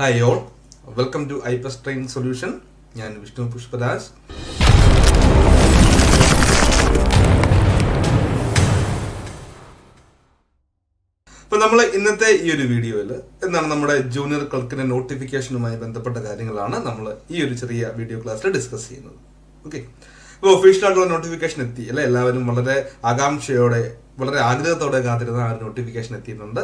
Hi all, welcome to IPS Train Solution. ഞാൻ വിഷ്ണു പുഷ്പരാജ്. അപ്പോൾ നമ്മൾ ഇന്നത്തെ ഈ ഒരു വീഡിയോയിൽ എന്താണ് നമ്മുടെ ജൂനിയർ ക്ലർക്കിന്റെ നോട്ടിഫിക്കേഷനുമായി ബന്ധപ്പെട്ട കാര്യങ്ങളാണ് നമ്മൾ ഈ ഒരു ചെറിയ വീഡിയോ ക്ലാസ്സിൽ ഡിസ്കസ് ചെയ്യുന്നത്. ഓക്കെ, അപ്പോൾ ഒഫീഷ്യലായിട്ടുള്ള നോട്ടിഫിക്കേഷൻ എത്തി അല്ലെ? എല്ലാവരും വളരെ ആകാംക്ഷയോടെ വളരെ ആഗ്രഹത്തോടെ കാത്തിരുന്ന ആ ഒരു നോട്ടിഫിക്കേഷൻ എത്തിയിട്ടുണ്ട്.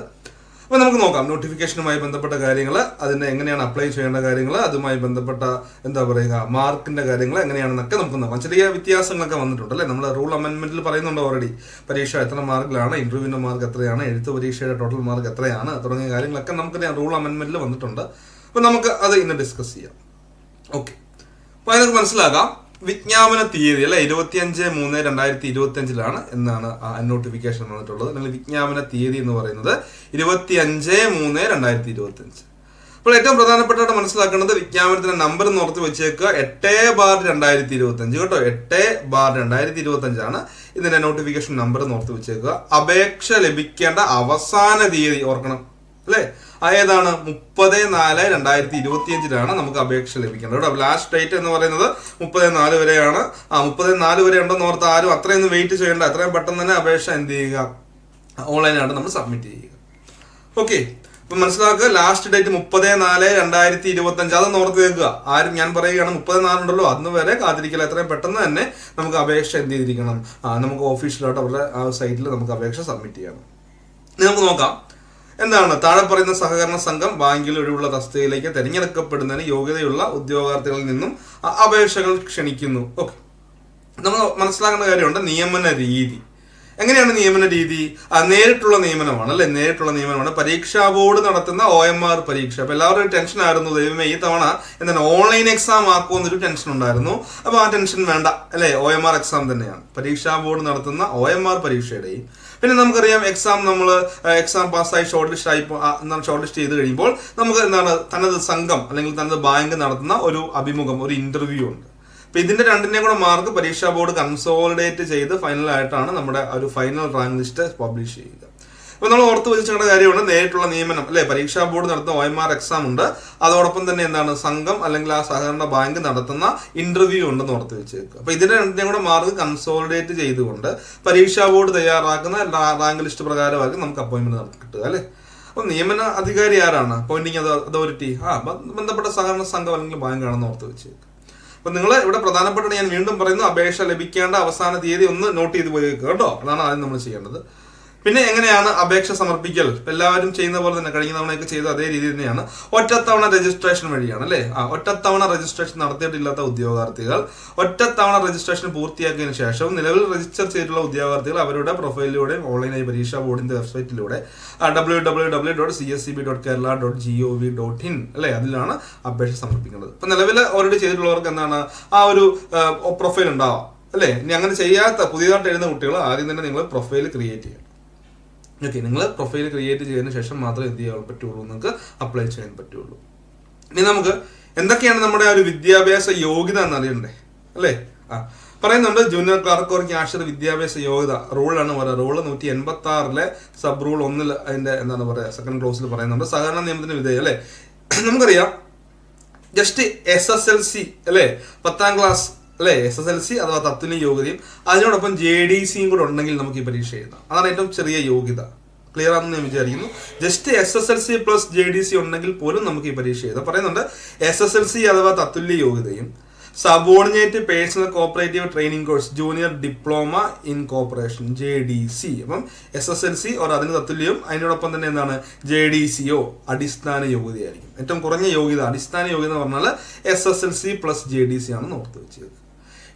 അപ്പോൾ നമുക്ക് നോക്കാം നോട്ടിഫിക്കേഷനുമായി ബന്ധപ്പെട്ട കാര്യങ്ങൾ, അതിനെ എങ്ങനെയാണ് അപ്ലൈ ചെയ്യേണ്ട കാര്യങ്ങൾ, അതുമായി ബന്ധപ്പെട്ട എന്താ പറയുക മാർക്കിന്റെ കാര്യങ്ങൾ എങ്ങനെയാണെന്നൊക്കെ നമുക്ക് നോക്കാം. ചെറിയ വ്യത്യാസങ്ങളൊക്കെ വന്നിട്ടുണ്ട് അല്ലേ? നമ്മൾ റൂൾ അമെന്റ്മെന്റിൽ പറയുന്നുണ്ട് ഓൾറെഡി. പരീക്ഷ എത്ര മാർക്കിലാണ്, ഇന്റർവ്യൂവിന്റെ മാർക്ക് എത്രയാണ്, എഴുത്ത് പരീക്ഷയുടെ ടോട്ടൽ മാർക്ക് എത്രയാണ് തുടങ്ങിയ കാര്യങ്ങളൊക്കെ നമുക്ക് റൂൾ അമെന്റ്മെന്റിൽ വന്നിട്ടുണ്ട്. അപ്പോൾ നമുക്ക് അത് ഇന്ന് ഡിസ്കസ് ചെയ്യാം. ഓക്കെ, അപ്പോൾ അതിനൊക്കെ മനസ്സിലാക്കാം. വിജ്ഞാപന തീയതി അല്ലെ 25/3/2025 എന്നാണ് ആ നോട്ടിഫിക്കേഷൻ വന്നിട്ടുള്ളത്. അല്ലെങ്കിൽ വിജ്ഞാപന തീയതി എന്ന് പറയുന്നത് 25/3/2025. അപ്പോൾ ഏറ്റവും പ്രധാനപ്പെട്ടായിട്ട് മനസ്സിലാക്കേണ്ടത് വിജ്ഞാപനത്തിന്റെ നമ്പർ എന്ന് ഓർത്ത് വെച്ചേക്കുക 8/2025 കേട്ടോ. 8/2025 ഇതിന്റെ നോട്ടിഫിക്കേഷൻ നമ്പർ എന്ന് ഓർത്ത് വെച്ചേക്കുക. അപേക്ഷ ലഭിക്കേണ്ട അവസാന തീയതി ഓർക്കണം അല്ലെ? ഏതാണ്? 30/4/2025 നമുക്ക് അപേക്ഷ ലഭിക്കേണ്ടത് കേട്ടോ. ലാസ്റ്റ് ഡേറ്റ് എന്ന് പറയുന്നത് 30/4 വരെയാണ്. 30/4 വരെ ഉണ്ടെന്ന് ഓർത്ത് ആരും അത്രയൊന്നും വെയിറ്റ് ചെയ്യേണ്ട. അത്രയും പെട്ടെന്ന് തന്നെ അപേക്ഷ എന്ത് ചെയ്യുക, ഓൺലൈനായിട്ട് നമ്മൾ സബ്മിറ്റ് ചെയ്യുക. ഓക്കെ, അപ്പൊ മനസ്സിലാക്കുക, ലാസ്റ്റ് ഡേറ്റ് 30/4/2025. അതൊന്ന് ഓർത്ത് വെക്കുക. ആരും ഞാൻ പറയുകയാണ് 34 ഉണ്ടല്ലോ അന്ന് വരെ കാത്തിരിക്കില്ല. എത്രയും പെട്ടെന്ന് തന്നെ നമുക്ക് അപേക്ഷ എന്ത് ചെയ്തിരിക്കണം, നമുക്ക് ഓഫീഷ്യലായിട്ട് അവരുടെ ആ സൈറ്റിൽ നമുക്ക് അപേക്ഷ സബ്മിറ്റ് ചെയ്യണം. നമുക്ക് നോക്കാം എന്താണ് താഴെ പറയുന്ന സഹകരണ സംഘം ബാങ്കിൽ ഒഴിവുള്ള തസ്തികയിലേക്ക് തിരഞ്ഞെടുക്കപ്പെടുന്നതിന് യോഗ്യതയുള്ള ഉദ്യോഗാർത്ഥികളിൽ നിന്നും അപേക്ഷകൾ ക്ഷണിക്കുന്നു. ഓക്കെ, നമ്മൾ മനസ്സിലാക്കേണ്ട കാര്യമുണ്ട് നിയമന രീതി. എങ്ങനെയാണ് നിയമന രീതി? നേരിട്ടുള്ള നിയമനമാണ് അല്ലെ? നേരിട്ടുള്ള നിയമനമാണ്. പരീക്ഷാ ബോർഡ് നടത്തുന്ന OMR പരീക്ഷ. അപ്പൊ എല്ലാവരും ടെൻഷൻ ആയിരുന്നു, ദൈവമേ ഈ തവണ എന്താണ് ഓൺലൈൻ എക്സാം ആക്കുമെന്നൊരു ടെൻഷൻ ഉണ്ടായിരുന്നു. അപ്പൊ ആ ടെൻഷൻ വേണ്ട അല്ലെ? OMR എക്സാം തന്നെയാണ്. പരീക്ഷാ ബോർഡ് നടത്തുന്ന OMR പരീക്ഷയുടെയും പിന്നെ നമുക്കറിയാം എക്സാം പാസ്സായി ഷോർട്ട് ലിസ്റ്റ് ചെയ്ത് കഴിയുമ്പോൾ നമുക്ക് എന്താണ് തനത് സംഘം അല്ലെങ്കിൽ തനത് ബാങ്ക് നടത്തുന്ന ഒരു അഭിമുഖം, ഒരു ഇന്റർവ്യൂ ഉണ്ട്. അപ്പൊ ഇതിന്റെ രണ്ടിന്റെയും കൂടെ മാർക്ക് പരീക്ഷാ ബോർഡ് കൺസോളിഡേറ്റ് ചെയ്ത് ഫൈനലായിട്ടാണ് നമ്മുടെ ഒരു ഫൈനൽ റാങ്ക് ലിസ്റ്റ് പബ്ലിഷ് ചെയ്യുക. അപ്പൊ നമ്മൾ ഓർത്ത് വെച്ചിട്ടുള്ള കാര്യമാണ് നേരിട്ടുള്ള നിയമനം അല്ലെ? പരീക്ഷാ ബോർഡ് നടത്തുന്ന OMR എക്സാം ഉണ്ട്, അതോടൊപ്പം തന്നെ എന്താണ് സംഘം അല്ലെങ്കിൽ ആ സഹകരണ ബാങ്ക് നടത്തുന്ന ഇന്റർവ്യൂ ഉണ്ടെന്ന് ഓർത്ത് വെച്ചേക്കുക. അപ്പൊ ഇതിന്റെ രണ്ടിന്റെയും കൂടെ മാർക്ക് കൺസോളിഡേറ്റ് ചെയ്തുകൊണ്ട് പരീക്ഷാ ബോർഡ് തയ്യാറാക്കുന്ന റാങ്ക് ലിസ്റ്റ് പ്രകാരമായിരിക്കും നമുക്ക് അപ്പോയിന്റ്മെന്റ് കിട്ടുക അല്ലെ? അപ്പൊ നിയമന അധികാരി ആരാണ്? അപ്പോയിന്റിംഗ് അതോറിറ്റി ബന്ധപ്പെട്ട സഹകരണ സംഘം അല്ലെങ്കിൽ ബാങ്ക് ആണെന്ന് ഓർത്ത് വെച്ചേക്കുക. അപ്പൊ നിങ്ങൾ ഇവിടെ പ്രധാനപ്പെട്ട ഞാൻ വീണ്ടും പറയുന്നു, അപേക്ഷ ലഭിക്കേണ്ട അവസാന തീയതി ഒന്ന് നോട്ട് ചെയ്ത് പോയി കേട്ടോ. അതാണ് ആദ്യം നമ്മൾ ചെയ്യേണ്ടത്. പിന്നെ എങ്ങനെയാണ് അപേക്ഷ സമർപ്പിക്കൽ? എല്ലാവരും ചെയ്യുന്ന പോലെ തന്നെ കഴിഞ്ഞ തവണയൊക്കെ ചെയ്ത അതേ രീതി തന്നെയാണ്. ഒറ്റത്തവണ രജിസ്ട്രേഷൻ വഴിയാണ് അല്ലെ? ഒറ്റത്തവണ രജിസ്ട്രേഷൻ നടത്തിയിട്ടില്ലാത്ത ഉദ്യോഗാർത്ഥികൾ ഒറ്റത്തവണ രജിസ്ട്രേഷൻ പൂർത്തിയാക്കിയതിനു ശേഷം നിലവിൽ രജിസ്റ്റർ ചെയ്തിട്ടുള്ള ഉദ്യോഗാർത്ഥികൾ അവരുടെ പ്രൊഫൈലിലൂടെ ഓൺലൈനായി പരീക്ഷാ ബോർഡിന്റെ വെബ്സൈറ്റിലൂടെ www.cscb.kerala.gov.in അല്ലെ അതിലാണ് അപേക്ഷ സമർപ്പിക്കേണ്ടത്. ഇപ്പൊ നിലവിൽ ഓൾറെഡി ചെയ്തിട്ടുള്ളവർക്ക് എന്താണ് ആ ഒരു പ്രൊഫൈൽ ഉണ്ടാവാം അല്ലെ? ഇനി അങ്ങനെ ചെയ്യാത്ത പുതിയതായിട്ട് എഴുതുന്ന കുട്ടികൾ ആദ്യം തന്നെ നിങ്ങൾ പ്രൊഫൈൽ ക്രിയേറ്റ് ചെയ്യണം. ഓക്കെ, നിങ്ങൾ പ്രൊഫൈൽ ക്രിയേറ്റ് ചെയ്തതിനു ശേഷം മാത്രമേ എന്ത് ചെയ്യാൻ പറ്റുള്ളൂ, നിങ്ങൾക്ക് അപ്ലൈ ചെയ്യാൻ പറ്റുള്ളൂ. ഇനി നമുക്ക് എന്തൊക്കെയാണ് നമ്മുടെ ഒരു വിദ്യാഭ്യാസ യോഗ്യത എന്ന് അറിയണ്ടേ അല്ലേ? പറയുന്നുണ്ട് ജൂനിയർ ക്ലർക്ക് ഓർ ക്യാഷ്യർ വിദ്യാഭ്യാസ യോഗ്യത റൂളാണ് പറയുക. റൂള് 186 സബ് റൂൾ 1 അതിന്റെ എന്താണ് പറയുക സെക്കൻഡ് ക്ലോസിൽ പറയുന്നുണ്ട് സഹകരണ നിയമത്തിന് വിധേയം അല്ലെ? നമുക്കറിയാം ജസ്റ്റ് SSLC അല്ലെ, 10ാം ക്ലാസ് അല്ലെ, SSLC അഥവാ തത്തുല്യ യോഗ്യതയും അതിനോടൊപ്പം JDCയും കൂടെ ഉണ്ടെങ്കിൽ നമുക്ക് ഈ പരീക്ഷ എഴുതാം. അതാണ് ഏറ്റവും ചെറിയ യോഗ്യത. ക്ലിയർ ആണെന്ന് ഞാൻ വിചാരിക്കുന്നു. ജസ്റ്റ് SSLC പ്ലസ് JDC ഉണ്ടെങ്കിൽ പോലും നമുക്ക് ഈ പരീക്ഷ എഴുതാം. പറയുന്നുണ്ട് SSLC അഥവാ തത്തുല്യ യോഗ്യതയും subordinate personal cooperative training course junior diploma in cooperation JDC. അപ്പം SSLC ഓർ അതിന് തത്തുല്യവും അതിനോടൊപ്പം തന്നെ എന്താണ് JDCയോ അടിസ്ഥാന യോഗ്യതയായിരിക്കും. ഏറ്റവും കുറഞ്ഞ യോഗ്യത അടിസ്ഥാന യോഗ്യത എന്ന് പറഞ്ഞാൽ SSLC പ്ലസ് JDC ആണെന്ന് ഓർത്ത് വെച്ചത്.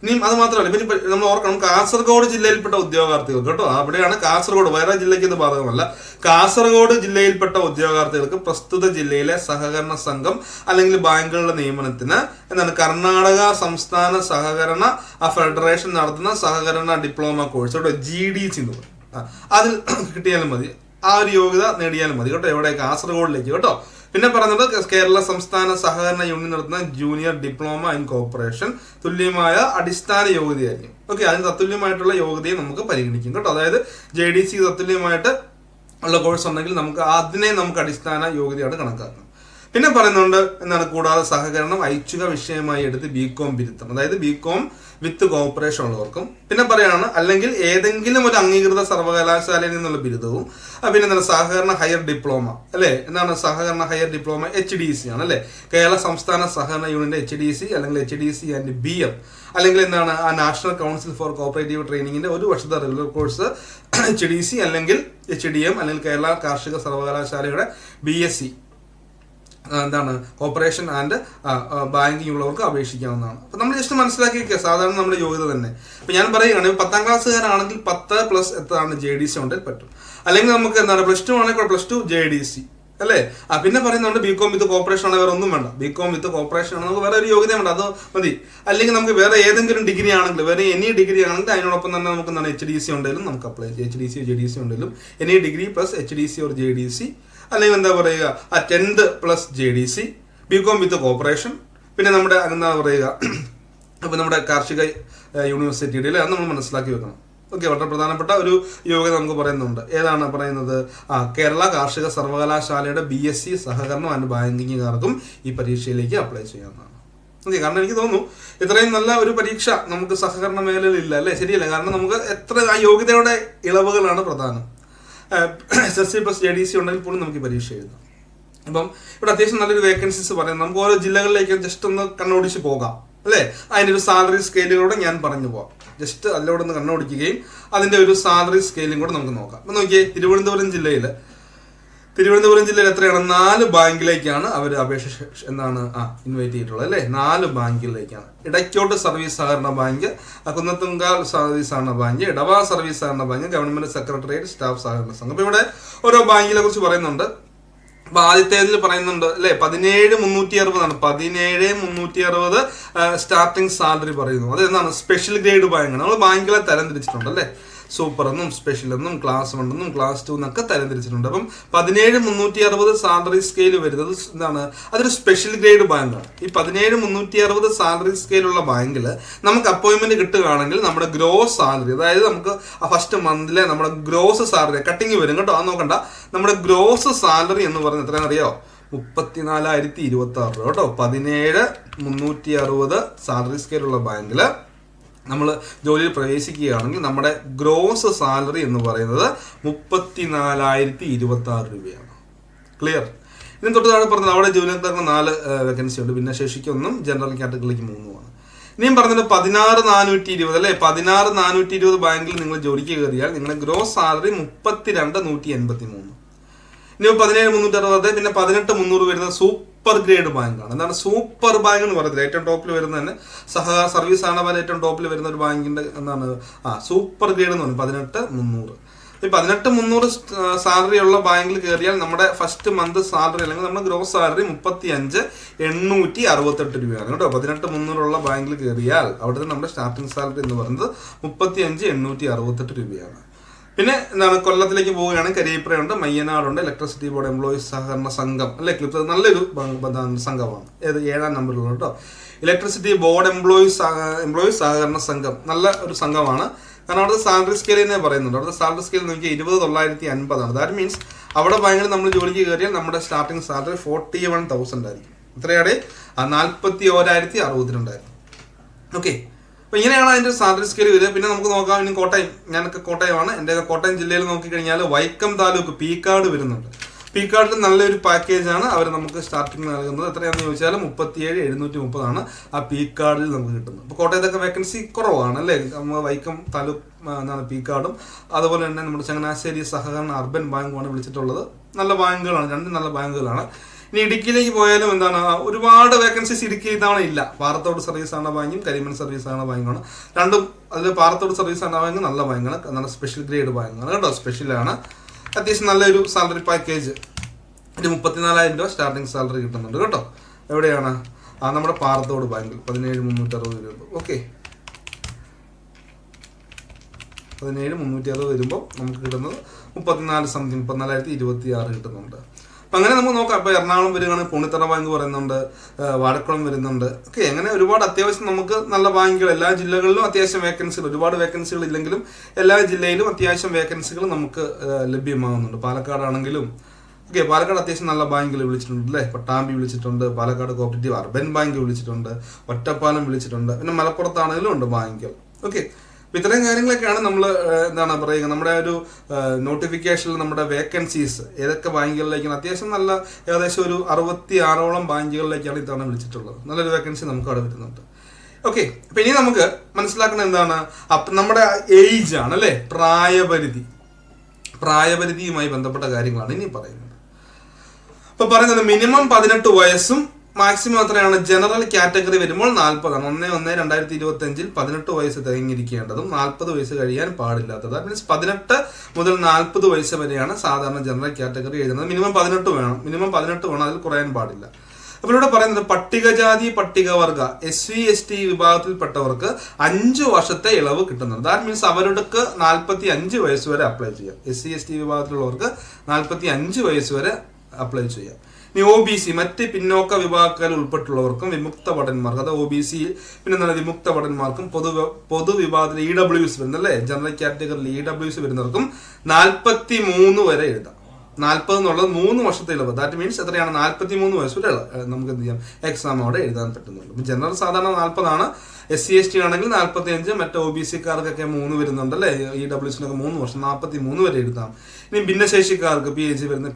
ഇനിയും അത് മാത്രമല്ല, ഇപ്പം നമ്മൾ ഓർക്കണം കാസർഗോഡ് ജില്ലയിൽപ്പെട്ട ഉദ്യോഗാർത്ഥികൾ കേട്ടോ. അവിടെയാണ് കാസർഗോഡ്, വേറെ ജില്ലയ്ക്ക് ഇത് ബാധകമല്ല. കാസർഗോഡ് ജില്ലയിൽപ്പെട്ട ഉദ്യോഗാർത്ഥികൾക്ക് പ്രസ്തുത ജില്ലയിലെ സഹകരണ സംഘം അല്ലെങ്കിൽ ബാങ്കുകളുടെ നിയമനത്തിന് എന്താണ് കർണാടക സംസ്ഥാന സഹകരണ ഫെഡറേഷൻ നടത്തുന്ന സഹകരണ ഡിപ്ലോമ കോഴ്സ് കേട്ടോ, GDC എന്ന് പറയും. അതിൽ കിട്ടിയാലും മതി, ആ ഒരു യോഗ്യത നേടിയാലും മതി കേട്ടോ. എവിടെ? കാസർഗോഡിലേക്ക് കേട്ടോ. പിന്നെ പറയുന്നത് കേരള സംസ്ഥാന സഹകരണ യൂണിയൻ നടത്തുന്ന ജൂനിയർ ഡിപ്ലോമ ഇൻ കോപ്പറേഷൻ തുല്യമായ അടിസ്ഥാന യോഗ്യതയായിരിക്കും. ഓക്കെ, അതിന് തത്തുല്യമായിട്ടുള്ള യോഗ്യതയെ നമുക്ക് പരിഗണിക്കും കേട്ടോ. അതായത് JDC തത്തുല്യമായിട്ട് ഉള്ള കോഴ്സ് ഉണ്ടെങ്കിൽ നമുക്ക് അതിനെ നമുക്ക് അടിസ്ഥാന യോഗ്യതയാണ് കണക്കാക്കുന്നത്. പിന്നെ പറയുന്നുണ്ട് എന്താണ്, കൂടാതെ സഹകരണം ഐച്ഛിക വിഷയമായി എടുത്ത് ബികോം ബിരുദം, അതായത് ബികോം വിത്ത് കോർപ്പറേഷൻ ഉള്ളവർക്കും. പിന്നെ പറയാണ് അല്ലെങ്കിൽ ഏതെങ്കിലും ഒരു അംഗീകൃത സർവകലാശാലയിൽ നിന്നുള്ള ബിരുദവും. പിന്നെ എന്താണ്, സഹകരണ ഹയർ ഡിപ്ലോമ അല്ലെ, എന്താണ് സഹകരണ ഹയർ ഡിപ്ലോമ HDC ആണ് അല്ലെ, കേരള സംസ്ഥാന സഹകരണ യൂണിയന്റെ HDC അല്ലെങ്കിൽ HDC ആൻഡ് BM, അല്ലെങ്കിൽ എന്താണ് ആ നാഷണൽ കൗൺസിൽ ഫോർ കോപ്പറേറ്റീവ് ട്രെയിനിങ്ങിന്റെ ഒരു വർഷത്തെ റെഗുലർ കോഴ്സ് HDC അല്ലെങ്കിൽ HDM അല്ലെങ്കിൽ കേരള കാർഷിക സർവകലാശാലയുടെ BSc എന്താണ് കോർപ്പറേഷൻ ആൻഡ് ബാങ്കിങ് ഉള്ളവർക്ക് അപേക്ഷിക്കാവുന്നതാണ്. അപ്പൊ നമ്മൾ ജസ്റ്റ് മനസ്സിലാക്കി വെക്കുക, സാധാരണ നമ്മുടെ യോഗ്യത തന്നെ. അപ്പൊ ഞാൻ പറയുകയാണ്, 10ാം ക്ലാസ്സുകാരാണെങ്കിൽ 10+ എത്രയാണ് JDC ഉണ്ടെങ്കിൽ പറ്റും. അല്ലെങ്കിൽ നമുക്ക് എന്താണ് +2 ആണെങ്കിൽ +2 JDC അല്ലേ. പിന്നെ പറയുന്നുണ്ട് ബികോം വിത്ത് കോർപ്പറേഷൻ ആണ്, വേറെ ഒന്നും വേണ്ട. ബികോം വിത്ത് കോർപ്പറേഷൻ ആണ്, നമുക്ക് വേറെ ഒരു യോഗ്യത വേണ്ട, അത് മതി. അല്ലെങ്കിൽ നമുക്ക് വേറെ ഏതെങ്കിലും ഡിഗ്രി ആണെങ്കിൽ, വേറെ എനി ഡിഗ്രി ആണെങ്കിൽ അതിനോടൊപ്പം തന്നെ നമുക്ക് എന്താണ് HDC ഉണ്ടെങ്കിലും നമുക്ക് അപ്ലൈ ചെയ്യാം. HDC JDC ഉണ്ടെങ്കിലും any degree plus HDC or JDC, അല്ലെങ്കിൽ എന്താ പറയുക 10th + JDC, ബികോം വിത്ത് കോർപ്പറേഷൻ. പിന്നെ നമ്മുടെ എന്താ പറയുക, അപ്പൊ നമ്മുടെ കാർഷിക യൂണിവേഴ്സിറ്റിയുടെ അത് നമ്മൾ മനസ്സിലാക്കി വെക്കണം. ഓക്കെ, വളരെ പ്രധാനപ്പെട്ട ഒരു യോഗ്യത നമുക്ക് പറയുന്നുണ്ട്. ഏതാണ് പറയുന്നത്? കേരള കാർഷിക സർവകലാശാലയുടെ BSc സഹകരണം ആൻഡ് ബാങ്കിങ്ങുകാർക്കും ഈ പരീക്ഷയിലേക്ക് അപ്ലൈ ചെയ്യാവുന്നതാണ്. ഓക്കെ, കാരണം എനിക്ക് തോന്നുന്നു ഇത്രയും നല്ല ഒരു പരീക്ഷ നമുക്ക് സഹകരണ മേഖലയിൽ ഇല്ല അല്ലേ, ശരിയല്ല? കാരണം നമുക്ക് എത്ര ആ യോഗ്യതയുടെ ഇളവുകളാണ് പ്രധാനം. SSC + JDC ഉണ്ടെങ്കിൽ പോലും നമുക്ക് ഈ പരീക്ഷ എഴുതാം. അപ്പം ഇവിടെ അത്യാവശ്യം നല്ലൊരു വേക്കൻസീസ് പറയുന്നത്, നമുക്ക് ഓരോ ജില്ലകളിലേക്ക് ജസ്റ്റ് ഒന്ന് കണ്ണോടിച്ച് പോകാം അല്ലേ. അതിൻ്റെ ഒരു സാലറി സ്കെയിലുകൂടെ ഞാൻ പറഞ്ഞു പോകാം. ജസ്റ്റ് അതിലൂടെ ഒന്ന് കണ്ണോടിക്കുകയും അതിൻ്റെ ഒരു സാലറി സ്കെയിലും കൂടെ നമുക്ക് നോക്കാം. അപ്പം നോക്കിയേ, തിരുവനന്തപുരം ജില്ലയിൽ എത്രയാണ്? 4 ബാങ്കിലേക്കാണ് അവർ അപേക്ഷ എന്താണ് ഇൻവൈറ്റ് ചെയ്തിട്ടുള്ളത് അല്ലേ. 4 ബാങ്കിലേക്കാണ്. ഇടയ്ക്കോട്ട് സർവീസ് സഹകരണ ബാങ്ക്, കുന്നത്തുങ്കാൽ സർവീസ് സഹകരണ ബാങ്ക്, ഇടവ സർവീസ് സഹകരണ ബാങ്ക്, ഗവൺമെന്റ് സെക്രട്ടേറിയറ്റ് സ്റ്റാഫ് സഹകരണ സംഘം. അപ്പൊ ഇവിടെ ഓരോ ബാങ്കിനെ കുറിച്ച് പറയുന്നുണ്ട്. അപ്പൊ ആദ്യത്തേതിൽ പറയുന്നുണ്ട് അല്ലെ 17,360 ആണ്. 17,360 സ്റ്റാർട്ടിംഗ് സാലറി പറയുന്നു. അത് എന്താണ്? സ്പെഷ്യൽ ഗ്രേഡ് ബാങ്കാണ്. നമ്മൾ ബാങ്കുകളെ തരംതിരിച്ചിട്ടുണ്ട് അല്ലെ, സൂപ്പർ എന്നും സ്പെഷ്യൽ എന്നും ക്ലാസ് 1 എന്നും ക്ലാസ് 2 എന്നൊക്കെ തരംതിരിച്ചിട്ടുണ്ട്. അപ്പം 17,360 സാലറി സ്കെയിൽ വരുന്നത് എന്താണ്? അതൊരു സ്പെഷ്യൽ ഗ്രേഡ് ബാങ്കാണ്. ഈ 17,360 സാലറി സ്കെയിലുള്ള ബാങ്കിൽ നമുക്ക് അപ്പോയിന്റ്മെന്റ് കിട്ടുകയാണെങ്കിൽ നമ്മുടെ ഗ്രോസ് സാലറി, അതായത് നമുക്ക് ഫസ്റ്റ് മന്തിലെ നമ്മുടെ ഗ്രോസ് സാലറി കട്ടിങ് വരും കേട്ടോ, അത് നോക്കണ്ട. നമ്മുടെ ഗ്രോസ് സാലറി എന്ന് പറയുന്നത് എത്രയാണെന്നറിയോ? 34,026 രൂപ കേട്ടോ. 17,360 സാലറി സ്കെയിലുള്ള ബാങ്കിൽ നമ്മൾ ജോലിയിൽ പ്രവേശിക്കുകയാണെങ്കിൽ നമ്മുടെ ഗ്രോസ് സാലറി എന്ന് പറയുന്നത് 34,026 രൂപയാണ്. ക്ലിയർ? ഇതിന് തൊട്ട് താഴെ പറഞ്ഞത് അവിടെ ജോലിക്കാർക്ക് 4 വേക്കൻസി ഉണ്ട്, ഭിന്നശേഷിക്കൊന്നും ജനറൽ കാറ്റഗറിക്ക് 3 ഇനിയും പറഞ്ഞത് 16,420 അല്ലെ. 16,420 ബാങ്കിൽ നിങ്ങൾ ജോലിക്ക് കയറിയാൽ നിങ്ങളുടെ ഗ്രോസ് സാലറി 32,183. ഇനി 17,360, പിന്നെ 18,300 വരുന്നത് സൂപ്പർ ഗ്രേഡ് ബാങ്കാണ്. എന്താണ് സൂപ്പർ ബാങ്ക് എന്ന് പറയുന്നത്? ഏറ്റവും ടോപ്പിൽ വരുന്ന തന്നെ സർവീസ് ആണ് ഏറ്റവും ടോപ്പിൽ വരുന്ന ഒരു ബാങ്കിന്റെ എന്താണ് സൂപ്പർ ഗ്രേഡ് എന്ന് പറയുന്നത് 18,300. ഈ 18,300 സാലറി ഉള്ള ബാങ്കിൽ കയറിയാൽ നമ്മുടെ ഫസ്റ്റ് മന്ത് സാലറി അല്ലെങ്കിൽ നമ്മുടെ ഗ്രോസ് സാലറി 35,868 രൂപയാണ് കേട്ടോ. 18,300 ഉള്ള ബാങ്കിൽ കയറിയാൽ അവിടുത്തെ നമ്മുടെ സ്റ്റാർട്ടിംഗ് സാലറി എന്ന് പറയുന്നത് 35,868 രൂപയാണ്. പിന്നെ എന്താണ് കൊല്ലത്തിലേക്ക് പോവുകയാണെങ്കിൽ കരിയപ്രയുണ്ട്, മയ്യനാടുണ്ട്, ഇലക്ട്രിസിറ്റി ബോർഡ് എംപ്ലോയീസ് സഹകരണ സംഘം അല്ലെ. ക്ലിപ്പ് നല്ലൊരു സംഘമാണ്. ഏത് 7ാം നമ്പറിലുള്ള കേട്ടോ. ഇലക്ട്രിസിറ്റി ബോർഡ് എംപ്ലോയീസ് സഹകരണ സംഘം നല്ല ഒരു സംഘമാണ്. കാരണം അവിടുത്തെ സാലറി സ്കെയിൽ തന്നെ പറയുന്നുണ്ട്. അവിടുത്തെ സാലറി സ്കെയിൽ നോക്കിയാൽ 20,950 ആണ്. ദാറ്റ് മീൻസ് അവിടെ ബാങ്കിൽ നമ്മൾ ജോലിക്ക് കയറിയാൽ നമ്മുടെ സ്റ്റാർട്ടിംഗ് സാലറി 41,000 ആയിരിക്കും. എത്രയാണ്? 41,062 ആയിരിക്കും. ഓക്കെ, അപ്പൊ ഇങ്ങനെയാണ് അതിന്റെ സാലറി സ്കെയിൽ വരിക. പിന്നെ നമുക്ക് നോക്കാം ഇനി കോട്ടയം. ഞാനൊക്കെ കോട്ടയമാണ്. എൻ്റെ കോട്ടയം ജില്ലയിൽ നോക്കിക്കഴിഞ്ഞാൽ വൈക്കം താലൂക്ക് പീക്കാട് വരുന്നുണ്ട്. പീക്കാടിൽ നല്ലൊരു പാക്കേജാണ് അവർ നമുക്ക് സ്റ്റാർട്ടിങ് നൽകുന്നത്. എത്രയാണെന്ന് ചോദിച്ചാൽ 37,730 ആണ് ആ പീക്കാടിൽ നമുക്ക് കിട്ടുന്നത്. അപ്പോൾ കോട്ടയത്തൊക്കെ വേക്കൻസി കുറവാണ് അല്ലേ. നമ്മൾ വൈക്കം താലൂക്ക് എന്താണ് പീക്കാടും അതുപോലെ തന്നെ നമ്മുടെ ചങ്ങനാശ്ശേരി സഹകരണ അർബൻ ബാങ്കുമാണ് വിളിച്ചിട്ടുള്ളത്. നല്ല ബാങ്കുകളാണ്, 2 നല്ല ബാങ്കുകളാണ്. ഇനി ഇടുക്കിയിലേക്ക് പോയാലും എന്താണ് ഒരുപാട് വേക്കൻസീസ് ഇടുക്കി ഇത്തവണ ഇല്ല. പാറത്തോട് സർവീസ് ആണ് ബാങ്കും കരിമൺ സർവീസ് ആണ് ബാങ്കാണ്. രണ്ടും അതിൽ പാറത്തോട് സർവീസ് ആണ് ബാങ്ക് നല്ല ബാങ്കാണ്, നല്ല സ്പെഷ്യൽ ഗ്രേഡ് ബാങ്കാണ് കേട്ടോ. സ്പെഷ്യലാണ്. അത്യാവശ്യം നല്ലൊരു സാലറി പാക്കേജ്. ഒരു 34,000 രൂപ സ്റ്റാർട്ടിംഗ് സാലറി കിട്ടുന്നുണ്ട് കേട്ടോ. എവിടെയാണ്? നമ്മുടെ പാറത്തോട് ബാങ്കിൽ 17,360 രൂപ. ഓക്കെ, 17,360 വരുമ്പോൾ നമുക്ക് കിട്ടുന്നത് 34,026 കിട്ടുന്നുണ്ട്. അപ്പം അങ്ങനെ നമുക്ക് നോക്കാം. ഇപ്പോൾ എറണാകുളം വരികയാണെങ്കിൽ പുണിത്തറ ബാങ്ക് പറയുന്നുണ്ട്, വാഴക്കുളം വരുന്നുണ്ട്. ഓക്കെ, അങ്ങനെ ഒരുപാട് അത്യാവശ്യം നമുക്ക് നല്ല ബാങ്കുകൾ എല്ലാ ജില്ലകളിലും അത്യാവശ്യം വേക്കൻസികൾ, ഒരുപാട് വേക്കൻസികൾ ഇല്ലെങ്കിലും എല്ലാ ജില്ലയിലും അത്യാവശ്യം വേക്കൻസികൾ നമുക്ക് ലഭ്യമാകുന്നുണ്ട്. പാലക്കാടാണെങ്കിലും ഓക്കെ, പാലക്കാട് അത്യാവശ്യം നല്ല ബാങ്കുകൾ വിളിച്ചിട്ടുണ്ട് അല്ലേ. പട്ടാമ്പി വിളിച്ചിട്ടുണ്ട്, പാലക്കാട് കോപ്പറേറ്റീവ് അർബൻ ബാങ്ക് വിളിച്ചിട്ടുണ്ട്, ഒറ്റപ്പാലം വിളിച്ചിട്ടുണ്ട്, പിന്നെ മലപ്പുറത്താണെങ്കിലും ഉണ്ട് ബാങ്കുകൾ. ഓക്കെ, അപ്പോൾ ഇത്രയും കാര്യങ്ങളൊക്കെയാണ് നമ്മൾ എന്താണ് പറയുക, നമ്മുടെ ഒരു നോട്ടിഫിക്കേഷനിൽ നമ്മുടെ വേക്കൻസീസ് ഏതൊക്കെ ബാങ്കുകളിലേക്കാണ്. അത്യാവശ്യം നല്ല ഏകദേശം ഒരു 66ഓളം ബാങ്കുകളിലേക്കാണ് ഇത്തവണ വിളിച്ചിട്ടുള്ളത്. നല്ലൊരു വേക്കൻസി നമുക്ക് അവിടെ വരുന്നുണ്ട്. ഓക്കെ, അപ്പം ഇനി നമുക്ക് മനസ്സിലാക്കുന്നത് എന്താണ്, നമ്മുടെ ഏജ് ആണ് അല്ലേ, പ്രായപരിധിയുമായി ബന്ധപ്പെട്ട കാര്യങ്ങളാണ് ഇനി പറയുന്നത്. അപ്പൊ പറയുന്നത് മിനിമം 18 വയസ്സും മാക്സിമം എത്രയാണ്, ജനറൽ കാറ്റഗറി വരുമ്പോൾ 40ആണ്. 1/1/2025 18 വയസ്സ് തികഞ്ഞിരിക്കേണ്ടതും 40 വയസ്സ് കഴിയാൻ പാടില്ലാത്തത്. മീൻസ് 18 മുതൽ 40 വയസ്സ് വരെയാണ് സാധാരണ ജനറൽ കാറ്റഗറി എഴുതുന്നത്. മിനിമം 18 വേണം, അതിൽ കുറയാൻ പാടില്ല. അപ്പോൾ ഇവിടെ പറയുന്നത് പട്ടികജാതി പട്ടികവർഗ SC/ST വിഭാഗത്തിൽപ്പെട്ടവർക്ക് 5 വർഷത്തെ ഇളവ് കിട്ടുന്നുണ്ട്. ദാറ്റ് മീൻസ് അവർക്ക് 45 വയസ്സ് വരെ അപ്ലൈ ചെയ്യാം. SC/ST വിഭാഗത്തിലുള്ളവർക്ക് 45 വയസ്സ് വരെ അപ്ലൈ ചെയ്യാം. ഇനി OBC മറ്റ് പിന്നോക്ക വിഭാഗക്കാരിൽ ഉൾപ്പെട്ടുള്ളവർക്കും വിമുക്ത ഭടന്മാർക്ക്, അത് OBC പിന്നെ വിമുക്ത ഭടന്മാർക്കും പൊതുവിഭാഗത്തിൽ EWS വരുന്നല്ലേ, ജനറൽ കാറ്റഗറിയിൽ EWS വരുന്നവർക്കും 43 വരെ എഴുതാം. 40 എന്നുള്ളത് 3 വർഷത്തെ ഇളവ്. ദാറ്റ് മീൻസ് എത്രയാണ്, 43 വയസ്സ് വരെ നമുക്ക് എന്ത് ചെയ്യാം, എക്സാം അവിടെ എഴുതാൻ പറ്റുന്നുണ്ട്. ജനറൽ സാധാരണ 40ആണ്, SC/ST ആണെങ്കിൽ 45, മറ്റേ OBC-ക്കാർക്കൊക്കെ 3 വരുന്നുണ്ട് അല്ലേ, EWS-നൊക്കെ 3 വർഷം, 43 വരെ എഴുതാം. ഇനി ഭിന്നശേഷിക്കാർക്ക് PH വരുന്ന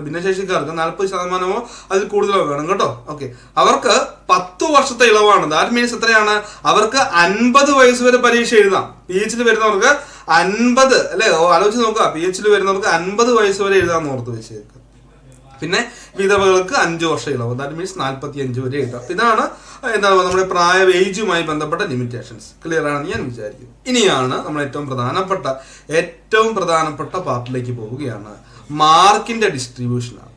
ഭിന്നശേഷിക്കാർക്ക് 40% അതിൽ കൂടുതലോ വേണം കേട്ടോ. ഓക്കെ, അവർക്ക് 10 വർഷത്തെ ഇളവാണ്. ദാറ്റ് മീൻസ് എത്രയാണ്, അവർക്ക് 50 വയസ്സ് വരെ പരീക്ഷ എഴുതാം. PH-ൽ വരുന്നവർക്ക് 50 അല്ലെ, ആലോചിച്ച് നോക്കുക, PH-ൽ വരുന്നവർക്ക് 50 വയസ്സ് വരെ എഴുതാമെന്ന് ഓർത്ത് വെച്ചേക്കുക. പിന്നെ വിധവകൾക്ക് 5 വർഷം ഇളവ്, ദാറ്റ് മീൻസ് 45 വരെ എഴുതാം. ഇതാണ് എന്താണ് നമ്മുടെ ഏജുമായി ബന്ധപ്പെട്ട ലിമിറ്റേഷൻസ്. ക്ലിയർ ആണെന്ന് ഞാൻ വിചാരിക്കുന്നു. ഇനിയാണ് നമ്മൾ ഏറ്റവും പ്രധാനപ്പെട്ട പാർട്ടിലേക്ക് പോവുകയാണ്. മാർക്കിന്റെ ഡിസ്ട്രിബ്യൂഷനാണ്.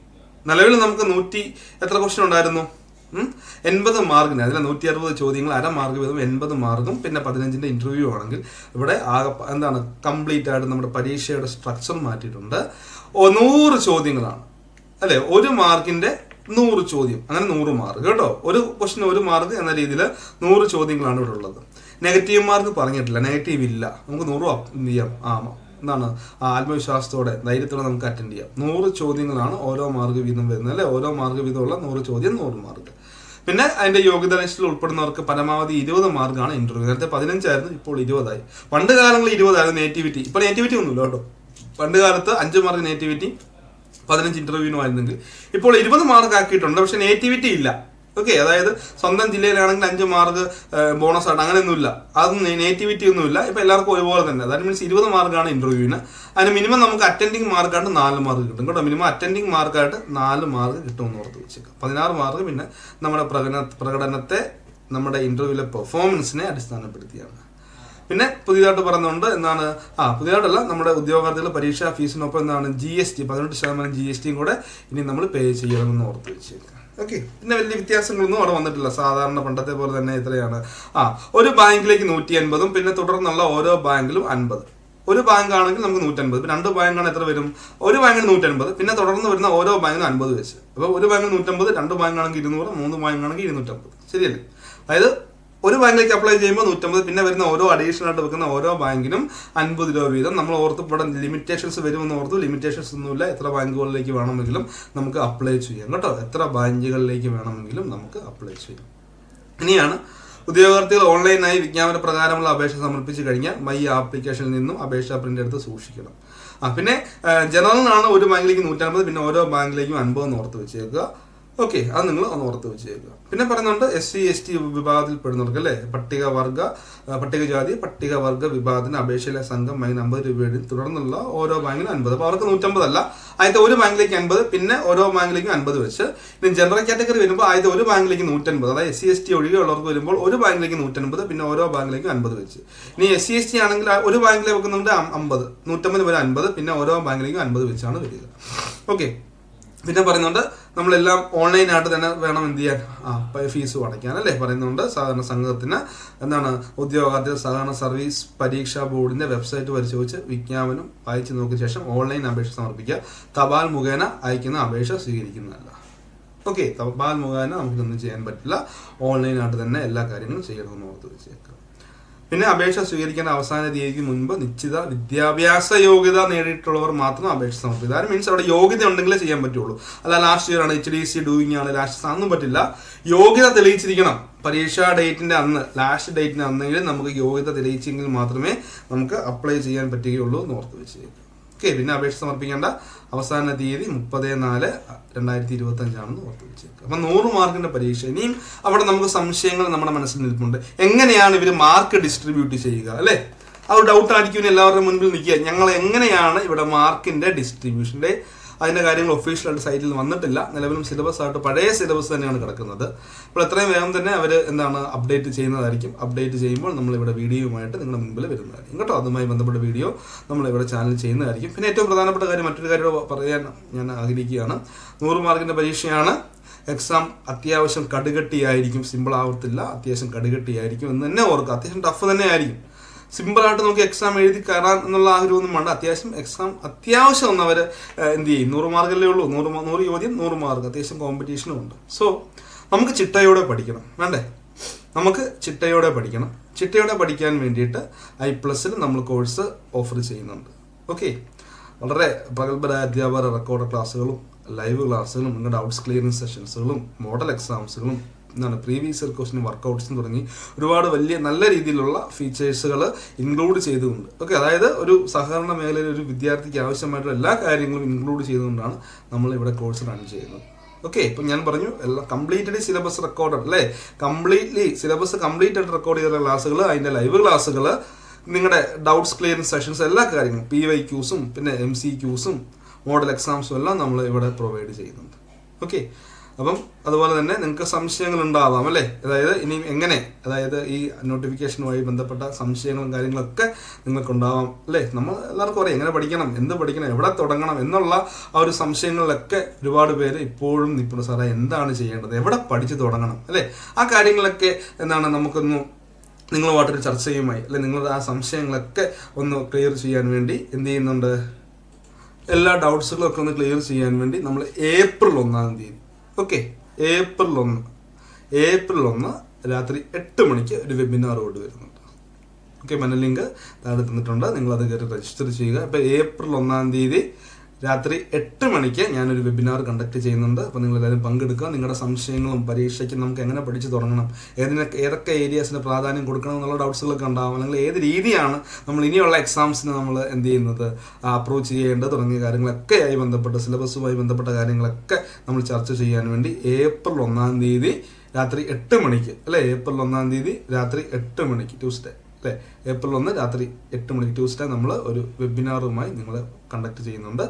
നിലവിൽ നമുക്ക് 100 എത്ര ക്വസ്റ്റ്യൻ ഉണ്ടായിരുന്നു, 80 മാർക്കിന്. അതിൽ 160 ചോദ്യങ്ങൾ, അര മാർക്ക് വീതം 80 മാർക്കും പിന്നെ 15ന്റെ ഇന്റർവ്യൂ ആണെങ്കിൽ ഇവിടെ ആകെ എന്താണ് കംപ്ലീറ്റ് ആയിട്ട് നമ്മുടെ പരീക്ഷയുടെ സ്ട്രക്ചർ മാറ്റിയിട്ടുണ്ട്. 100 ചോദ്യങ്ങളാണ് അല്ലെ, 1 മാർക്കിന്റെ 100 ചോദ്യം, അങ്ങനെ 100 മാർക്ക് കേട്ടോ. ഒരു ക്വസ്റ്റിന് 1 മാർക്ക് എന്ന രീതിയിൽ 100 ചോദ്യങ്ങളാണ് ഇവിടെ ഉള്ളത്. നെഗറ്റീവ് മാർക്ക് പറഞ്ഞിട്ടില്ല, നെഗറ്റീവ് ഇല്ല. നമുക്ക് 100 എന്ത് ചെയ്യാം, എന്താണ് ആത്മവിശ്വാസത്തോടെ ധൈര്യത്തോടെ നമുക്ക് അറ്റൻഡ് ചെയ്യാം. 100 ചോദ്യങ്ങളാണ് ഓരോ മാർക്ക് വീതം വരുന്നത് അല്ലെ, ഓരോ മാർക്ക് വീതമുള്ള 100 ചോദ്യം 100 മാർക്ക്. പിന്നെ അതിന്റെ യോഗ്യതാ ലിസ്റ്റിൽ ഉൾപ്പെടുന്നവർക്ക് പരമാവധി 20 മാർക്കാണ് ഇന്റർവ്യൂ. നേരത്തെ 15 ആയിരുന്നു, ഇപ്പോൾ 20 ആയി. പണ്ട് കാലങ്ങളിൽ 20 ആയിരുന്നു നേറ്റിവിറ്റി. ഇപ്പോൾ നേറ്റിവിറ്റി ഒന്നുമില്ല കേട്ടോ. പണ്ട് കാലത്ത് 5 മാർക്ക് നേറ്റിവിറ്റി 15 ഇന്റർവ്യൂവിനുമായിരുന്നെങ്കിൽ ഇപ്പോൾ 20 മാർക്ക് ആക്കിയിട്ടുണ്ട്. പക്ഷെ നേറ്റിവിറ്റി ഇല്ല. ഓക്കെ, അതായത് സ്വന്തം ജില്ലയിലാണെങ്കിൽ 5 മാർക്ക് ബോണസ് ആയിട്ട് അങ്ങനെയൊന്നുമില്ല. അതൊന്നും നേറ്റിവിറ്റി ഒന്നുമില്ല. ഇപ്പൊ എല്ലാവർക്കും ഒരുപോലെ തന്നെ. ദാറ്റ് മീൻസ് 20 മാർക്കാണ് ഇന്റർവ്യൂവിന്. അതിന് മിനിമം നമുക്ക് അറ്റൻഡിങ് മാർക്കായിട്ട് 4 മാർക്ക് കിട്ടും കേട്ടോ. മിനിമം അറ്റൻഡിങ് മാർക്കായിട്ട് 4 മാർക്ക് കിട്ടുമെന്ന് ഓർത്ത് വെച്ചേക്കാം. 16 മാർക്ക് പിന്നെ നമ്മുടെ പ്രകടനത്തെ, നമ്മുടെ ഇന്റർവ്യൂവിലെ പെർഫോമൻസിനെ അടിസ്ഥാനപ്പെടുത്തിയാണ്. പിന്നെ പുതിയതായിട്ട് പറയുന്നുണ്ട് എന്താണ്, പുതിയതായിട്ടല്ല, നമ്മുടെ ഉദ്യോഗാർത്ഥികളുടെ പരീക്ഷാ ഫീസിനൊപ്പം എന്താണ് GST 18% GST കൂടെ ഇനി നമ്മൾ പേ ചെയ്യണമെന്ന് ഓർത്ത് വെച്ചേക്കാം. ഓക്കെ, പിന്നെ വലിയ വ്യത്യാസങ്ങളൊന്നും അവിടെ വന്നിട്ടില്ല. സാധാരണ പണ്ടത്തെ പോലെ തന്നെ എത്രയാണ്, ഒരു ബാങ്കിലേക്ക് 150, പിന്നെ തുടർന്നുള്ള ഓരോ ബാങ്കിലും 50. ഒരു ബാങ്ക് ആണെങ്കിൽ നമുക്ക് 150, പിന്നെ 2 ബാങ്കാണ് എത്ര വരും, ഒരു ബാങ്കിന് 150, പിന്നെ തുടർന്ന് വരുന്ന ഓരോ ബാങ്കിനും 50 വെച്ച്. അപ്പോൾ ഒരു ബാങ്കിന് 150, 2 ബാങ്കാണെങ്കിൽ 200, 3 ബാങ്കാണെങ്കിൽ 250. ശരിയല്ലേ? അതായത് ഒരു ബാങ്കിലേക്ക് അപ്ലൈ ചെയ്യുമ്പോൾ 150, പിന്നെ വരുന്ന ഓരോ അഡീഷണൽ ആയിട്ട് വെക്കുന്ന ഓരോ ബാങ്കിനും 50 രൂപ വീതം. നമ്മൾ ഓർത്ത് ഇവിടെ ലിമിറ്റേഷൻസ് വരുമെന്ന് ഓർത്തു. ലിമിറ്റേഷൻസ് ഒന്നുമില്ല. എത്ര ബാങ്കുകളിലേക്ക് വേണമെങ്കിലും നമുക്ക് അപ്ലൈ ചെയ്യാം കേട്ടോ. എത്ര ബാങ്കുകളിലേക്ക് വേണമെങ്കിലും നമുക്ക് അപ്ലൈ ചെയ്യാം. ഇനിയാണ് ഉദ്യോഗാർത്ഥികൾ ഓൺലൈനായി വിജ്ഞാപന പ്രകാരമുള്ള അപേക്ഷ സമർപ്പിച്ചു കഴിഞ്ഞാൽ മൈ ആപ്ലിക്കേഷനിൽ നിന്നും അപേക്ഷാ പ്രിന്റ് എടുത്ത് സൂക്ഷിക്കണം. പിന്നെ ജനറലിനാണ് ഒരു ബാങ്കിലേക്ക് 150, പിന്നെ ഓരോ ബാങ്കിലേക്കും 50 എന്ന് ഓർത്ത് വെച്ചേക്കുക. ഓക്കെ, അത് നിങ്ങൾ ഒന്ന് ഓർത്ത് വെച്ചേക്കുക. പിന്നെ പറയുന്നുണ്ട് SC/ST വിഭാഗത്തിൽ പെടുന്നവർക്ക് അല്ലേ, പട്ടികജാതി പട്ടികവർഗ വിഭാഗത്തിന് അപേക്ഷയിലെ സംഘം മൈൻ 50 രൂപയും തുടർന്നുള്ള ഓരോ ബാങ്കിലും 50. അപ്പോൾ അവർക്ക് 150 അല്ല, ആദ്യത്തെ ഒരു ബാങ്കിലേക്ക് 50, പിന്നെ ഓരോ ബാങ്കിലേക്കും 50 വെച്ച്. ഇനി ജനറൽ കാറ്റഗറി വരുമ്പോൾ ആദ്യത്തെ ഒരു ബാങ്കിലേക്ക് 150, അതായത് SC/ST ഒഴികെയുള്ളവർക്ക് വരുമ്പോൾ ഒരു ബാങ്കിലേക്ക് 150, പിന്നെ ഓരോ ബാങ്കിലേക്കും 50 വെച്ച്. ഇനി SC/ST ആണെങ്കിൽ ഒരു ബാങ്കിലേക്ക് വെക്കുന്നുണ്ട് 50, 150 വരെ 50, പിന്നെ ഓരോ ബാങ്കിലേക്കും 50 വെച്ചാണ് വരിക. ഓക്കെ, പിന്നെ പറയുന്നുണ്ട് നമ്മളെല്ലാം ഓൺലൈനായിട്ട് തന്നെ വേണം എന്ത് ചെയ്യാൻ, ഫീസ് അടയ്ക്കാൻ അല്ലേ പറയുന്നുണ്ട്. സഹകരണ സംഘത്തിന് എന്താണ് ഉദ്യോഗാർത്ഥി സഹകരണ സർവീസ് പരീക്ഷാ ബോർഡിന്റെ വെബ്സൈറ്റ് പരിശോധിച്ച് വിജ്ഞാപനം വായിച്ചു നോക്കിയ ശേഷം ഓൺലൈൻ അപേക്ഷ സമർപ്പിക്കുക. തപാൽ മുഖേന അയക്കുന്ന അപേക്ഷ സ്വീകരിക്കുന്നതല്ല. ഓക്കെ, തപാൽ മുഖേന നമുക്കിതൊന്നും ചെയ്യാൻ പറ്റില്ല. ഓൺലൈനായിട്ട് തന്നെ എല്ലാ കാര്യങ്ങളും ചെയ്യണമെന്ന് ഓർത്ത് വെച്ചേക്കാം. പിന്നെ അപേക്ഷ സ്വീകരിക്കേണ്ട അവസാന തീയതിക്ക് മുൻപ് നിശ്ചിത വിദ്യാഭ്യാസ യോഗ്യത നേടിയിട്ടുള്ളവർ മാത്രം അപേക്ഷ സമർപ്പിക്കുക. അത് മീൻസ് അവിടെ യോഗ്യത ഉണ്ടെങ്കിലേ ചെയ്യാൻ പറ്റുള്ളൂ. അല്ല ലാസ്റ്റ് ഇയർ ആണ്, HDC ഡൂയിങ് ആണ്, ലാസ്റ്റ് ഒന്നും പറ്റില്ല. യോഗ്യത തെളിയിച്ചിരിക്കണം. പരീക്ഷാ ഡേറ്റിന്റെ അന്ന്, ലാസ്റ്റ് ഡേറ്റിന് അന്നെങ്കിലും നമുക്ക് യോഗ്യത തെളിയിച്ചെങ്കിൽ മാത്രമേ നമുക്ക് അപ്ലൈ ചെയ്യാൻ പറ്റുകയുള്ളൂ എന്ന് ഓർത്ത് വെച്ചേക്കും. ഓക്കെ. പിന്നെ അപേക്ഷ സമർപ്പിക്കേണ്ട അവസാന തീയതി 30/4/2025 ആണെന്ന് ഓർത്ത് വെച്ചേക്കുക. അപ്പം 100 മാർക്കിന്റെ പരീക്ഷ. ഇനിയും അവിടെ നമുക്ക് സംശയങ്ങൾ നമ്മുടെ മനസ്സിൽ നിൽപ്പുണ്ട്. എങ്ങനെയാണ് ഇവർ മാർക്ക് ഡിസ്ട്രിബ്യൂട്ട് ചെയ്യുക, അല്ലേ? ആ ഒരു ഡൗട്ട് ആയിരിക്കും എല്ലാവരുടെ മുൻപിൽ നിൽക്കുക. ഞങ്ങൾ എങ്ങനെയാണ് ഇവിടെ മാർക്കിന്റെ ഡിസ്ട്രിബ്യൂഷന്റെ അതിന്റെ കാര്യങ്ങൾ ഒഫീഷ്യലായിട്ട് സൈറ്റിൽ വന്നിട്ടില്ല. നിലവിലും സിലബസ് ആയിട്ട് പഴയ സിലബസ് തന്നെയാണ് കിടക്കുന്നത്. അപ്പോൾ എത്രയും വേഗം തന്നെ അവർ അപ്ഡേറ്റ് ചെയ്യുന്നതായിരിക്കും. അപ്ഡേറ്റ് ചെയ്യുമ്പോൾ നമ്മളിവിടെ വീഡിയോയുമായിട്ട് നിങ്ങളുടെ മുൻപിൽ വരുന്നതായിരിക്കും കേട്ടോ. അതുമായി ബന്ധപ്പെട്ട വീഡിയോ നമ്മളിവിടെ ചാനൽ ചെയ്യുന്നതായിരിക്കും. പിന്നെ ഏറ്റവും പ്രധാനപ്പെട്ട കാര്യം, മറ്റൊരു കാര്യം പറയാൻ ഞാൻ ആഗ്രഹിക്കുകയാണ്. 100 മാർക്കിന്റെ പരീക്ഷയാണ്. എക്സാം അത്യാവശ്യം കടുകട്ടിയായിരിക്കും, സിമ്പിൾ ആവത്തില്ല, അത്യാവശ്യം കടുകട്ടിയായിരിക്കും എന്ന് തന്നെ ഓർക്കുക. അത്യാവശ്യം ടഫ് തന്നെ ആയിരിക്കും. സിമ്പിളായിട്ട് നമുക്ക് എക്സാം എഴുതി കയറാൻ എന്നുള്ള ആഗ്രഹമൊന്നും വേണ്ട. അത്യാവശ്യം ഒന്ന് അവർ എന്ത് ചെയ്യും, 100 മാർക്കല്ലേ ഉള്ളൂ. 100 ചോദ്യം 100 മാർക്ക്, അത്യാവശ്യം കോമ്പറ്റീഷനും ഉണ്ട്. സോ നമുക്ക് ചിട്ടയോടെ പഠിക്കണം, വേണ്ടേ? നമുക്ക് ചിട്ടയോടെ പഠിക്കണം. ചിട്ടയോടെ പഠിക്കാൻ വേണ്ടിയിട്ട് I+ൽ നമ്മൾ കോഴ്സ് ഓഫർ ചെയ്യുന്നുണ്ട്. ഓക്കെ. വളരെ പ്രഗത്ഭരായ അധ്യാപകർ റെക്കോർഡ് ക്ലാസ്സുകളും ലൈവ് ക്ലാസ്സുകളും നിങ്ങളുടെ ഡൗട്ട്സ് ക്ലിയറിംഗ് സെഷൻസുകളും മോഡൽ എക്സാംസുകളും പ്രീവിയസ് ഇയർ ക്വസ്റ്റ്യൻ വർക്കൗട്ട്സും തുടങ്ങി ഒരുപാട് വലിയ നല്ല രീതിയിലുള്ള ഫീച്ചേഴ്സുകൾ ഇൻക്ലൂഡ് ചെയ്തുകൊണ്ട്, ഓക്കെ, അതായത് ഒരു സഹകരണ മേഖലയിൽ ഒരു വിദ്യാർത്ഥിക്ക് ആവശ്യമായിട്ടുള്ള എല്ലാ കാര്യങ്ങളും ഇൻക്ലൂഡ് ചെയ്തുകൊണ്ടാണ് നമ്മൾ ഇവിടെ കോഴ്സ് റൺ ചെയ്യുന്നത്. ഓക്കെ. ഇപ്പം ഞാൻ പറഞ്ഞു എല്ലാം കംപ്ലീറ്റ്ലി സിലബസ് റെക്കോർഡഡ്, അല്ലേ? കംപ്ലീറ്റ്ലി സിലബസ് കംപ്ലീറ്റ് ആയിട്ട് റെക്കോർഡ് ചെയ്ത ക്ലാസ്സുകൾ, അതിൻ്റെ ലൈവ് ക്ലാസ്സുകൾ, നിങ്ങളുടെ ഡൗട്ട്സ് ക്ലിയറിംഗ് സെഷൻസ്, എല്ലാ കാര്യങ്ങളും PYQസും പിന്നെ MCQസും മോഡൽ എക്സാംസും എല്ലാം നമ്മൾ ഇവിടെ പ്രൊവൈഡ് ചെയ്യുന്നുണ്ട്. ഓക്കെ. അപ്പം അതുപോലെ തന്നെ നിങ്ങൾക്ക് സംശയങ്ങൾ ഉണ്ടാവാം, അല്ലേ? അതായത് ഇനി എങ്ങനെ, അതായത് ഈ നോട്ടിഫിക്കേഷനുമായി ബന്ധപ്പെട്ട സംശയങ്ങളും കാര്യങ്ങളൊക്കെ നിങ്ങൾക്കുണ്ടാവാം, അല്ലേ? നമ്മൾ എല്ലാവർക്കും അറിയാം എങ്ങനെ പഠിക്കണം, എന്ത് പഠിക്കണം, എവിടെ തുടങ്ങണം എന്നുള്ള ആ ഒരു സംശയങ്ങളിലൊക്കെ ഒരുപാട് പേര് ഇപ്പോഴും നിൽപ്പുണ്ട്. സാറേ എന്താണ് ചെയ്യേണ്ടത്, എവിടെ പഠിച്ച് തുടങ്ങണം, അല്ലേ? ആ കാര്യങ്ങളൊക്കെ നമുക്കൊന്ന് നിങ്ങളുമായിട്ടൊരു ചർച്ചയുമായി, അല്ലെ നിങ്ങളുടെ ആ സംശയങ്ങളൊക്കെ ഒന്ന് ക്ലിയർ ചെയ്യാൻ വേണ്ടി എന്ത് ചെയ്യുന്നുണ്ട്, എല്ലാ ഡൗട്ട്സുകളും ഒക്കെ ഒന്ന് ക്ലിയർ ചെയ്യാൻ വേണ്ടി നമ്മൾ April 1 ഓക്കെ, April 1 രാത്രി 8 മണിക്ക് ഒരു വെബിനാർ വരുന്നുണ്ട്. ഓക്കെ. ലിങ്ക് താഴെ തന്നിട്ടുണ്ട്, നിങ്ങളത് കയറി രജിസ്റ്റർ ചെയ്യുക. അപ്പോൾ April 1 രാത്രി 8 മണിക്ക് ഞാനൊരു വെബിനാർ കണ്ടക്ട് ചെയ്യുന്നുണ്ട്. അപ്പോൾ നിങ്ങളെല്ലാവരും പങ്കെടുക്കുക. നിങ്ങളുടെ സംശയങ്ങളും പരീക്ഷയ്ക്ക് നമുക്ക് എങ്ങനെ പഠിച്ച് തുടങ്ങണം, ഏതൊക്കെ ഏരിയാസിന് പ്രാധാന്യം കൊടുക്കണം എന്നുള്ള ഡൗട്ട്സുകളൊക്കെ ഉണ്ടാവും, അല്ലെങ്കിൽ ഏത് രീതിയാണ് നമ്മൾ ഇനിയുള്ള എക്സാംസിന് നമ്മൾ എന്ത് ചെയ്യുന്നത് അപ്രോച്ച് ചെയ്യേണ്ടത് തുടങ്ങിയ കാര്യങ്ങളൊക്കെ ആയി ബന്ധപ്പെട്ട സിലബസുമായി ബന്ധപ്പെട്ട കാര്യങ്ങളൊക്കെ നമ്മൾ ചർച്ച ചെയ്യാൻ വേണ്ടി April 1 രാത്രി 8 മണിക്ക്, അല്ലേ? April 1 രാത്രി 8 മണിക്ക് ട്യൂസ്ഡേ, അല്ലേ? April 1 രാത്രി 8 മണിക്ക് ട്യൂസ്ഡേ നമ്മൾ ഒരു വെബിനാറുമായി നിങ്ങൾ കണ്ടക്ട് ചെയ്യുന്നുണ്ട്.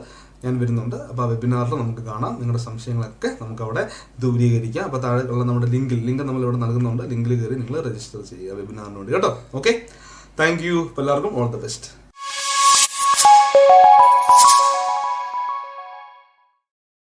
ഞാൻ വരുന്നുണ്ട്. അപ്പോൾ ആ വെബിനാറിൽ നമുക്ക് കാണാം. നിങ്ങളുടെ സംശയങ്ങളൊക്കെ നമുക്ക് അവിടെ ദൂരീകരിക്കാം. അപ്പോൾ താഴെ ഉള്ള നമ്മുടെ ലിങ്ക് നമ്മളിവിടെ നൽകുന്നുണ്ട്. ലിങ്കിൽ കയറി നിങ്ങൾ രജിസ്റ്റർ ചെയ്യുക വെബിനാറിന് വേണ്ടി കേട്ടോ. ഓക്കെ. Thank you. എല്ലാവർക്കും ഓൾ ദ ബെസ്റ്റ്.